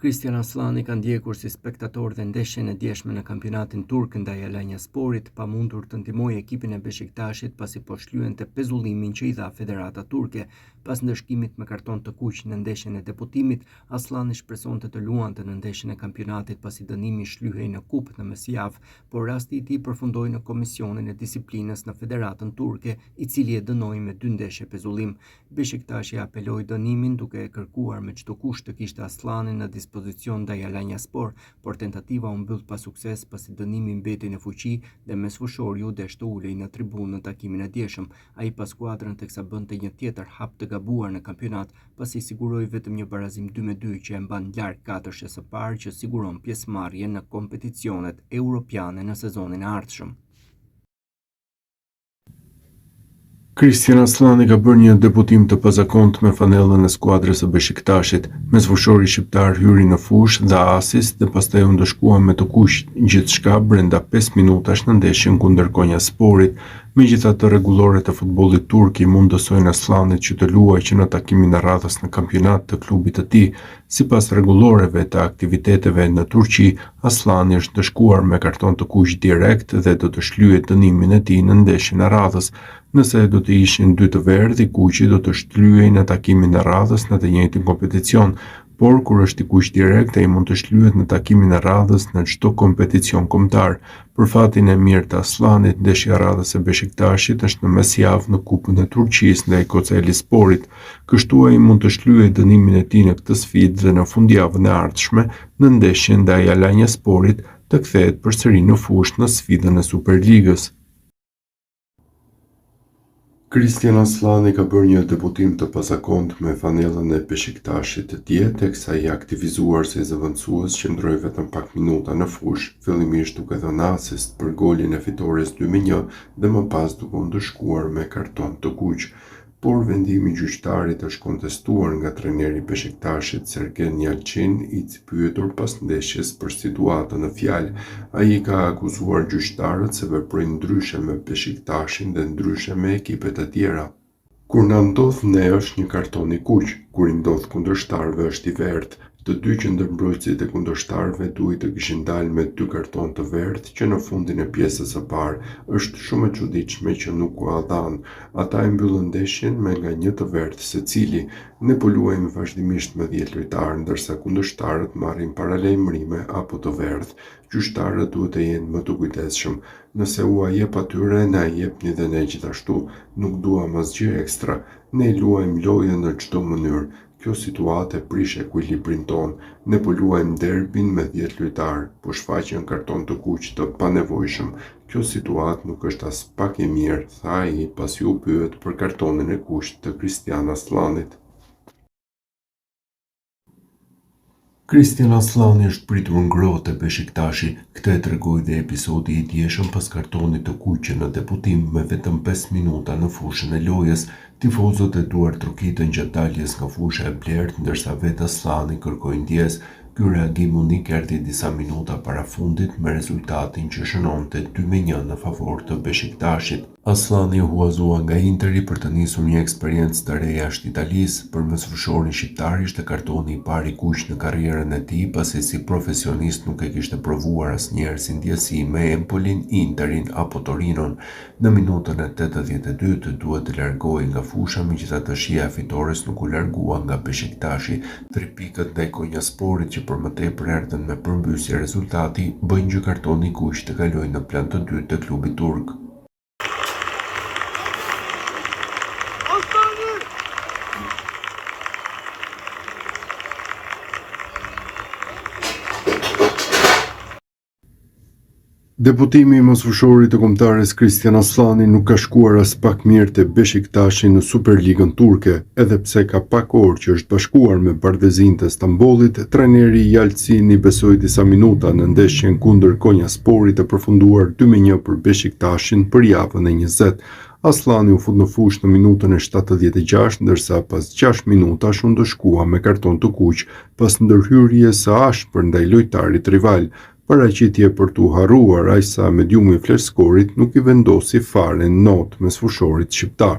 Kristian Aslani ka ndjekur si spektator dhe ndeshjen e djeshme në kampionatin turk ndaj Alanyasporit, pa mundur të ndihmojë ekipin e Beşiktaşit pasi po shlyente pezullimin që i dha Federata Turke. Pas ndëshkimit me karton të kuq në ndeshjen e debutimit, Aslani shpresonte të luante në ndeshjen e kampionatit pasi dënimi shlyhej në kupë në mesjavë, por rasti i tij përfundoi në komisionin e disiplinës në Federatën Turke, i cili e dënoi me 2 ndeshje pezullim. Beşiktaşi apeloi dënimin duke e kërkuar me çdo kusht të kishte Aslani në dispozicion ndaj Alanyaspor, por tentativa u mbyll pa sukses pasi dënimi mbeti në fuqi dhe mesfushori u desh të ulej në tribunë në takimin e djeshëm. Ai pa skuadrën teksa bënte një tjetër hap të gabuar në kampionat, pasi siguroi vetëm një barazim 2-2 që e mban larg katërshes së parë që siguron pjesëmarrje në kompeticionet europiane në sezonin e ardhshëm. Kristian Aslani ka bërë një debutim të pazakontë me fanellën e skuadrës së Beşiktaşit. Mesfushori shqiptar hyri në fushë dhe asist dhe pastaj u ndëshkua me të kuq gjithçka brenda 5 minutash në ndeshjen kundër Konyasporit. Megjithatë, rregulloret e futbollit turk i mundësojnë Aslanit që të luajë që në takimin e radhës në kampionat të klubit të tij. Sipas rregulloreve të aktiviteteve në Turqi, Aslani është ndëshkuar me karton të kuq direkt dhe do të shlyejë dënimin e tij në ndeshjen e radhës. Nëse do të ishin 2 të verdh, i kuqi do të shlyhej në takimin e radhës në të njëjtin kompeticion, por kur është i kuq direkt, ai mund të shlyhet në takimin e radhës në çdo kompeticion kombëtar. Për fatin e mirë të Aslanit, ndeshja e radhës e Beşiktaşit është në mesjavë në Kupën e Turqisë ndaj Kocaelisporit. Kështu ai mund të shlyejë dënimin e tij në këtë sfidë dhe në fundjavën e ardhshme në ndeshjen ndaj Alanyasporit të kthehet përsëri në fushë në sfidën e Superligës. Kristian Aslani ka bërë një debutim të pazakontë me fanellën e Beşiktaşit dje, teksa i aktivizuar si zëvendësues qëndroi vetëm pak minuta në fushë, fillimisht duke dhënë asist për golin e fitores 2-1 dhe më pas duke u ndëshkuar me karton të kuq. Por vendimi i gjyqtarit është kontestuar nga trajneri i Beşiktaşit Sergen Yalçin, i pyetur pas ndeshjes për situatën në fjalë. Ai ka akuzuar gjyqtarët se veprojnë ndryshe me Beşiktaşin dhe ndryshe me ekipet e tjera. Kur na ndodh ne është një karton i kuq, kur i ndodh kundërshtarëve është i verdhë. Të dy qendërmbrojtësit e kundërshtarëve duhet të kishin dalë me 2 karton të verdhë që në fundin e pjesës së parë. Është shumë e çuditshme që nuk u dhanë. Ata e mbyllën ndeshjen me nga 1 të verdhë secili. Ne po luajmë vazhdimisht me 10 lojtarë, ndërsa kundërshtarët marrin paralajmërime apo të verdhë. Gjyqtarët duhet të jenë më të kujdesshëm. Nëse u jep atyre, na jepni dhe ne gjithashtu. Nuk duam asgjë ekstra. Ne luajmë lojën në çdo mënyrë. Kjo situatë prish ekuilibrin ton. Ne po luajmë derbin me 10 lojtarë, po shfaqen karton të kuq të panevojshëm. Kjo situatë nuk është as pak e mirë, tha ai pasi u pyet për kartonin e kuq të Kristian Aslanit. Kristian Aslani është pritur ngrohtë te Beşiktaşi. Këtë e tregoi dhe episodi i djeshëm pas kartonit të kuq në debutim me vetëm 5 minuta në fushën e lojës. Tifozët e duar trokitën gjatë daljes nga fusha e blertë, ndërsa vetë Aslani kërkoi ndjes. Ky reagim unik erdhi disa minuta para fundit me rezultatin që shënonte 2-1 në favor të Beşiktaşit. Aslani u huazua nga Interi për të nisur një eksperiencë të re jashtë Italisë. Për mesfushorin shqiptar ishte kartoni i parë i kuq në karrierën e tij, pasi si profesionist nuk e kishte provuar asnjëherë si ndjesi me Empolin, Interin apo Torinon. Në minutën e 82 duhet të largohej nga fusha, megjithatë shija e fitores nuk u largua nga Beşiktaşi. 3 pikët ndaj Konyasporit që për më tepër erdhën me përmbysje rezultati bëjnë që kartoni i kuq të kalojë në plan të dytë të klubit turk. Debutimi i mesfushorit të kombëtares Kristian Aslani nuk ka shkuar as pak mirë te Beşiktaşi në Superligën turke, edhe pse ka pak orë që është bashkuar me Partizin të Stambollit. Trajneri Yalçin i besoi disa minuta në ndeshjen kundër Konyasporit të përfunduar 2-1 për Beşiktaşin për javën e 20. Aslani u fut në fushë në minutën e 76, ndërsa pas 6 minutash u ndëshkua me karton të kuq pas ndërhyrjes së ashpër ndaj lojtarit rival. Paraqitje për t'u harruar aq sa mediumi i flashscorit nuk i vendosi fare not mesfushorit shqiptar.